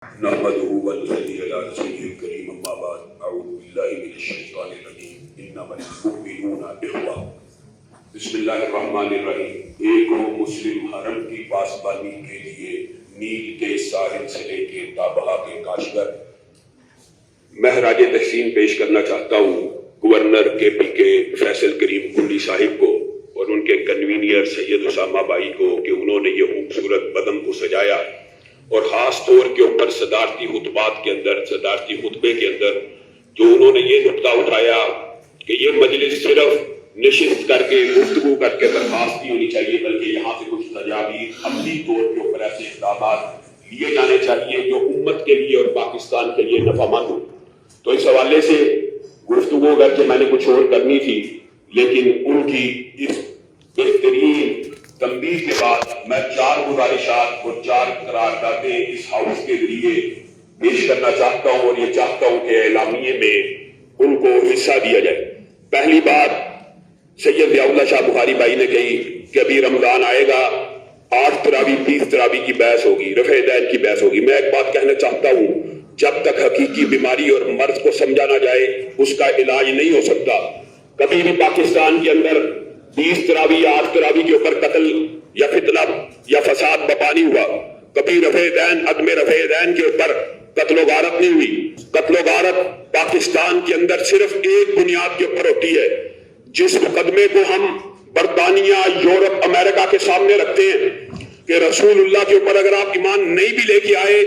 نحمده ونصلي على رسوله الكريم اما بعد اعوذ بالله من الشیطان الرجیم انما المؤمنون اخوہ بسم اللہ الرحمن الرحیم۔ ایک مسلم حرم کی پاسبانی کے لیے نیل کے ساحل سے لے کے تابہا کے کاشغر میں خراج تحسین پیش کرنا چاہتا ہوں گورنر کے پی کے فیصل کریم کنڈی صاحب کو اور ان کے کنوینئر سید اسامہ بھائی کو کہ انہوں نے یہ خوبصورت بدن کو سجایا اور خاص طور کے اوپر صدارتی خطبات کے اندر صدارتی خطبے کے اندر جو انہوں نے یہ نقطہ اٹھایا کہ یہ مجلس صرف نشست کر کے گفتگو کر کے برخاست نہیں ہونی چاہیے بلکہ یہاں سے کچھ تجاویز عملی طور کے اوپر ایسے اقدامات لیے جانے چاہیے جو امت کے لیے اور پاکستان کے لیے نفع مند ہو۔ تو اس حوالے سے گفتگو کر کے میں نے کچھ اور کرنی تھی لیکن ان کی اس بہترین تنبیہ کے بعد میں 4 گزارشات اور 4 قراردادیں اس ہاؤس کے ذریعے پیش کرنا چاہتا ہوں اور یہ چاہتا ہوں کہ اعلامیے میں ان کو حصہ دیا جائے۔ پہلی بات سید ضیاء اللہ شاہ بخاری بھائی نے کہی کہ ابھی رمضان آئے گا 8 تراویح 20 تراویح کی بحث ہوگی، رفع دین کی بحث ہوگی۔ میں ایک بات کہنا چاہتا ہوں، جب تک حقیقی بیماری اور مرض کو سمجھا نہ جائے اس کا علاج نہیں ہو سکتا۔ کبھی بھی پاکستان کے اندر 20 تراویح یا 8 تراویح کے اوپر قتل یا فتنہ یا فساد بپا نہیں ہوا۔ کبھی رفع دین عدم رفع دین کے اوپر قتل و غارت نہیں ہوئی۔ قتل و غارت پاکستان کے اندر صرف ایک بنیاد کے اوپر ہوتی ہے، جس مقدمے کو ہم برطانیہ، یورپ، امریکہ کے سامنے رکھتے ہیں کہ رسول اللہ کے اوپر اگر آپ ایمان نہیں بھی لے کے آئے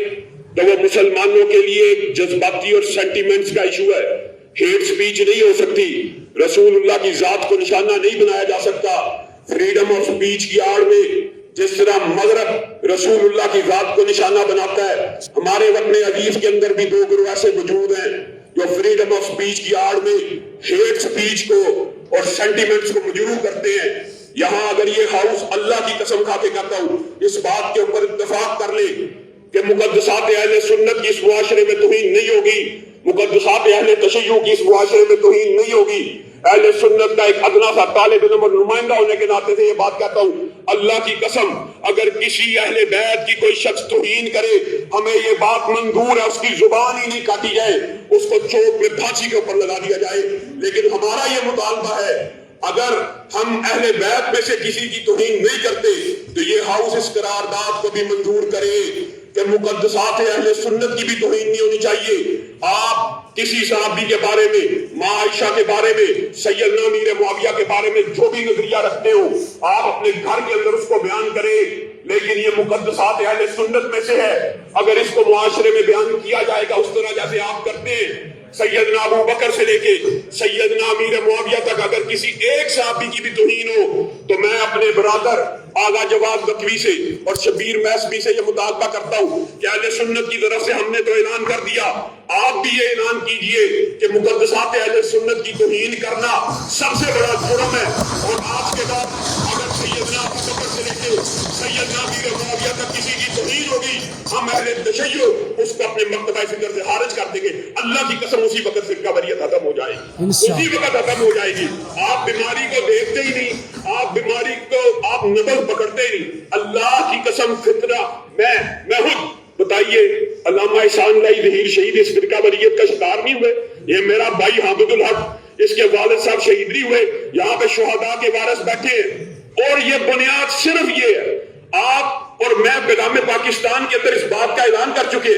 تو وہ مسلمانوں کے لیے ایک جذباتی اور سینٹیمنٹس کا ایشو ہے، ہیٹ سپیچ نہیں ہو سکتی، رسول اللہ کی ذات کو نشانہ نہیں بنایا جا سکتا۔ فریڈم آف سپیچ کی آڑ میں جس طرح مغرب رسول اللہ کی ذات کو نشانہ بناتا ہے، ہمارے وطن عزیز کے اندر بھی 2 گروہ ایسے موجود ہیں جو فریڈم آف سپیچ کی آڑ میں ہیٹ سپیچ کو اور سینٹیمنٹس کو مجروح کرتے ہیں۔ یہاں اگر یہ ہاؤس اللہ کی قسم کھا کے کہتا ہوں اس بات کے اوپر اتفاق کر لے کہ مقدسات اہل سنت کی اس معاشرے میں توہین نہیں ہوگی، مقدسات اہل تشیع کی اس معاشرے میں توہین نہیں ہوگی، اہل سنت کا ایک ادنا سا طالب علم اور نمائندہ ہونے کے ناطے سے یہ بات کہتا ہوں، اللہ کی قسم اگر کسی اہل بیت کی کوئی شخص توہین کرے ہمیں یہ بات منظور ہے اس کی زبان ہی نہیں کاٹی جائے، اس کو چوک میں پھانسی کے اوپر لگا دیا جائے۔ لیکن ہمارا یہ مطالبہ ہے اگر ہم اہل بیت میں سے کسی کی توہین نہیں کرتے تو یہ ہاؤس اس قرارداد کو بھی منظور کرے کہ مقدسات اہل سنت کی بھی توہین نہیں ہونی چاہیے۔ آپ کسی صحابی کے بارے میں، ماں عائشہ کے بارے میں، سیدنا امیر معاویہ کے بارے میں جو بھی نظریہ رکھتے ہو آپ اپنے گھر کے اندر اس کو بیان کریں، لیکن یہ مقدسات اہل سنت میں سے ہے، اگر اس کو معاشرے میں بیان کیا جائے گا اس طرح جیسے آپ کرتے ہیں، سیدنا ابو بکر سے لے کے سیدنا امیر معاویہ تک اگر کسی ایک صحابی کی بھی توہین ہو تو میں اپنے برادر آغا جواد گتوی سے اور شبیر میسمی سے یہ مطالبہ کرتا ہوں کہ اہل سنت کی طرف سے ہم نے تو اعلان کر دیا، آپ بھی یہ اعلان کیجئے کہ مقدسات اہل سنت کی توہین کرنا سب سے بڑا جرم ہے۔ اور آج کے بعد اگر سیدنا ابو بکر سے لے کے سیدنا امیر معاویہ تک کسی کی توہین ہوگی ہم اہل تشیع اس کو اپنے مرتبہ فکر سے خارج کر دیں گے۔ اللہ کی قسم اسی وقت فرقہ واریت ختم ہو جائے گی، اسی وقت ختم ہو جائے گی۔ آپ بیماری کو دیکھتے ہی نہیں، آپ بیماری کو آپ نبض پکڑتے ہی نہیں۔ اللہ کی قسم فطرہ میں خود بتائیے علامہ احسان اللہ ظہیر شہید اس فرقہ واریت کا شکار نہیں ہوئے؟ یہ میرا بھائی حامد الحق اس کے والد صاحب شہید نہیں ہوئے؟ یہاں پہ شہداء کے وارث بیٹھے ہیں اور یہ بنیاد صرف یہ ہے۔ آپ اور میں پیغام پاکستان کے اندر اس بات کا اعلان کر چکے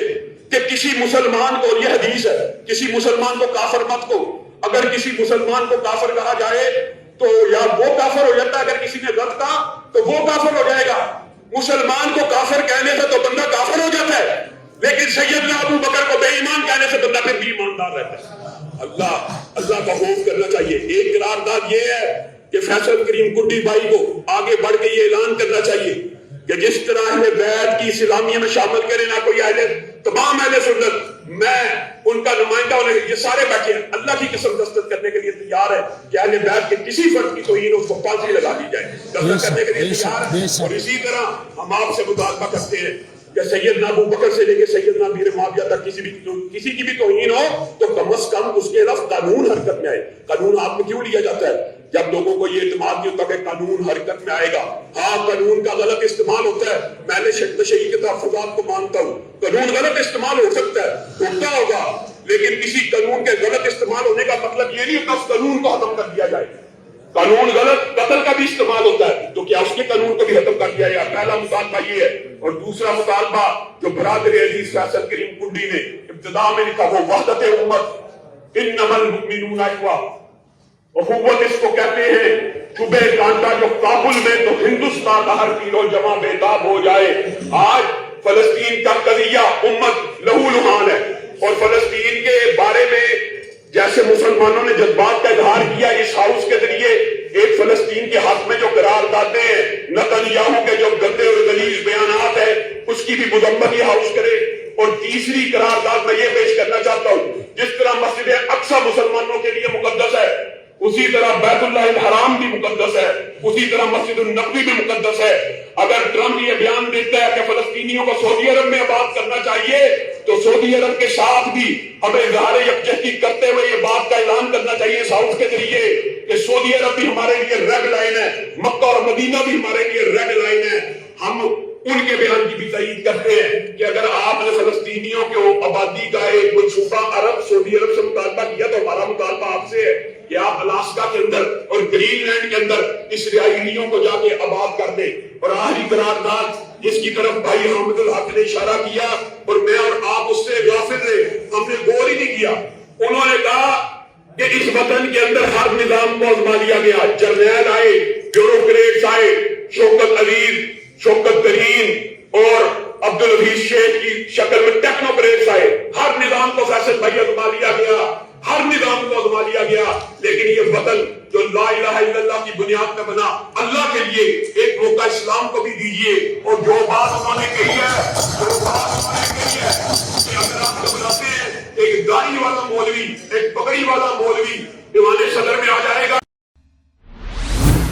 کہ کسی مسلمان کو، اور یہ حدیث ہے، کسی مسلمان کو کافر مت کو، اگر کسی مسلمان کو کافر کہا جائے تو یا وہ کافر ہو جاتا ہے، اگر کسی نے غلط کہا تو وہ کافر ہو جائے گا۔ مسلمان کو کافر کہنے سے تو بندہ کافر ہو جاتا ہے، لیکن سیدنا ابو بکر کو بے ایمان کہنے سے بندہ پھر بھی ایماندار رہتا ہے۔ اللہ کا خوف کرنا چاہیے۔ ایک قرارداد یہ ہے کہ فیصل کریم کنڈی بھائی کو آگے بڑھ کے یہ اعلان کرنا چاہیے کہ جس طرح اہل بیت کی اسلامیہ میں شامل کرے نہ کوئی تمام اہل سنت، میں ان کا نمائندہ ہونے یہ سارے بیٹھے ہیں، اللہ کی قسم دستخط کرنے کے لیے تیار ہے کہ اہل بیت کے کسی فرد کی توہین اس کو پھانسی لگا دی جائے، دستخط کرنے کے لیے تیار ہے۔ اور اسی طرح ہم آپ سے مطالبہ کرتے ہیں کہ سیدنا ابو بکر سے لے کے سیدنا امیر معاویہ تک کسی کی بھی توہین ہو تو کم از کم اس کے خلاف قانون حرکت میں آئے۔ قانون ہاتھ میں کیوں لیا جاتا ہے؟ جب لوگوں کو یہ اعتماد نہیں ہوتا کہ قانون حرکت میں آئے گا، ہاں قانون کا غلط استعمال ہوتا ہے، میں نے تشریح کے تحفظات کو مانتا ہوں، قانون غلط استعمال ہو سکتا ہے، ہوتا ہوگا، لیکن کسی قانون کے غلط استعمال ہونے کا مطلب یہ نہیں ہوتا اس قانون کو ختم کر دیا جائے۔ قانون غلط قتل کا بھی استعمال ہوتا ہے تو کیا اس کے قانون کو بھی ختم کر دیا جائے؟ پہلا مطالبہ یہ ہے۔ اور دوسرا مطالبہ جو برادر عزیز فیصل کریم کنڈی نے ابتدا میں لکھا وہ وحدت امت، انما المؤمنون اخوہ، اخوت اس کو کہتے ہیں، چبے کانٹا جو کابل میں تو ہندوستان کا ہر تیر و جمع بےتاب ہو جائے۔ آج فلسطین کا قضیہ امت لہو لہان ہے، اور فلسطین کے بارے میں جیسے مسلمانوں نے جذبات کا اظہار کیا اس ہاؤس کے ذریعے، ایک فلسطین کے حق میں جو قراردادیں ہیں، نتنیاہو کے جو گندے اور غلیظ بیانات ہیں، اس کی بھی مذمت یہ ہاؤس کرے۔ اور تیسری قرارداد میں یہ پیش کرنا چاہتا ہوں، جس طرح مسجد اقصی مسلمانوں کے لیے مقدس ہے، اسی طرح بیت اللہ الحرام بھی مقدس ہے، اسی طرح مسجد النبوی بھی مقدس ہے۔ اگر ٹرمپ یہ بیان دیتا ہے کہ فلسطینیوں کو سعودی عرب میں آباد کرنا چاہیے، تو سعودی عرب کے ساتھ بھی ہمیں اظہار یکجہتی کرتے ہوئے یہ بات کا اعلان کرنا چاہیے اس ہاؤس کے ذریعے کہ سعودی عرب بھی ہمارے لیے ریڈ لائن ہے، مکہ اور مدینہ بھی ہمارے لیے ریڈ لائن ہے۔ ہم ان کے بیان کی بھی تائید کرتے ہیں کہ اگر آپ نے فلسطینیوں کو آبادی کا ایک منصوبہ عرب سعودی عرب سے مطالبہ کیا تو ہمارا مطالبہ آپ سے ہے کہ آپ الاسکا کے اندر اور گرین لینڈ کے اندر اسرائیلیوں کو جا کے آباد کر دیں۔ اور آخری قرارداد جس کی طرف بھائی حامد الحق نے اشارہ کیا اور میں اور آپ اس سے غافل رہے، ہم نے غور ہی نہیں کیا، انہوں نے کہا کہ اس وطن کے اندر ہر نظام کو آزما لیا گیا، جرنیل آئے، بیوروکریٹس آئے، شوکت عزیز، شوکت کریم اور عبدالعزیز شیخ کی شکل میں ٹیکنوکریٹس آئے، ہر نظام کو فیصل بھائی آزما لیا گیا، ہر نظام کو آزما لیا گیا، لیکن یہ وطن جو لا الہ الا اللہ کی بنیاد پہ بنا، اللہ کے لیے ایک موقع اسلام کو بھی دیجیے۔ اور جو بات انہوں نے کہی ہے کہ اگر آپ گھبراتے ہیں، ایک داڑھی والا مولوی، ایک پگڑی والا مولوی دیوان صدر میں آ